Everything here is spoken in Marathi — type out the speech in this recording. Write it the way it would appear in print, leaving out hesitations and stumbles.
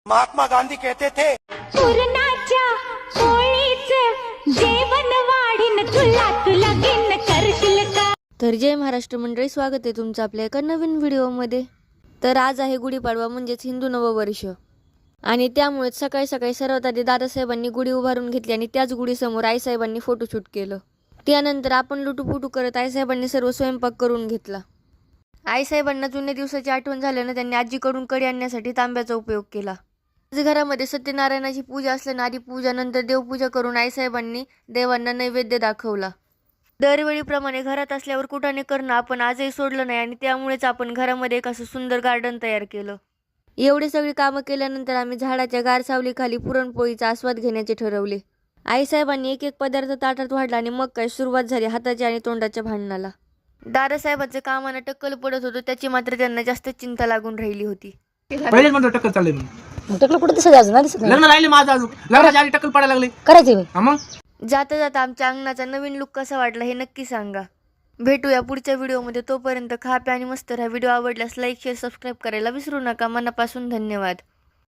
महात्मा गांधी कहते थे, पुरणाच्या पोळीचं जेवण वाढीन तुला तुला गिन करशील का. तर जय महाराष्ट्र मंडळी, स्वागत आहे तुमचं आपल्या एका नवीन व्हिडिओमध्ये. तर आज आहे गुढीपाडवा म्हणजेच हिंदू नववर्ष, आणि त्यामुळे सकाळी सकाळी सर्वात आधी दादासाहेबांनी गुढी उभारून घेतली आणि त्याच गुढीसमोर आईसाहेबांनी फोटोशूट केलं. त्यानंतर आपण लुटूपुटू करत आईसाहेबांनी सर्व स्वयंपाक करून घेतला. आईसाहेबांना जुन्या दिवसाची आठवण झाल्यानं त्यांनी आजीकडून कडी आणण्यासाठी तांब्याचा उपयोग केला. आज घरामध्ये सत्यनारायणाची पूजा असल्यानं आधी पूजा नंतर देवपूजा करून आईसाहेबांनी देवांना नैवेद्य दाखवला. दरवेळीप्रमाणे घरात असल्यावर कुटाणे करणं आपण आजही सोडलं नाही आणि त्यामुळेच आपण घरामध्ये एक असं सुंदर गार्डन तयार केलं. एवढी सगळी कामं केल्यानंतर आम्ही झाडाच्या गार सावलीखाली पुरणपोळीचा आस्वाद घेण्याचे ठरवले. आईसाहेबांनी एक एक पदार्थ ताटात वाढला आणि मग काय सुरुवात झाली हाताच्या आणि तोंडाच्या भांडणाला. दादासाहेबांच्या कामानं टक्कल पडत होतो, त्याची मात्र त्यांना जास्त चिंता लागून राहिली होती. पहिलेच म्हणतो टक्कल चालले म्हणून. टकलं कुठं दिसत अजून नाही दिसत. लग्न राहिले माझं अजून, लग्नाच्या आधी टक्कल पडायला लागले. करायचे होय. हा मग जाता जाता आमच्या अंगणाचा नवीन लुक कसा वाटला हे नक्की सांगा. भेटूया पुढच्या व्हिडिओमध्ये. तोपर्यंत खा प्या आणि मस्त राहा. व्हिडिओ आवडल्यास लाईक शेअर सबस्क्राईब करायला विसरू नका. मनापासून धन्यवाद.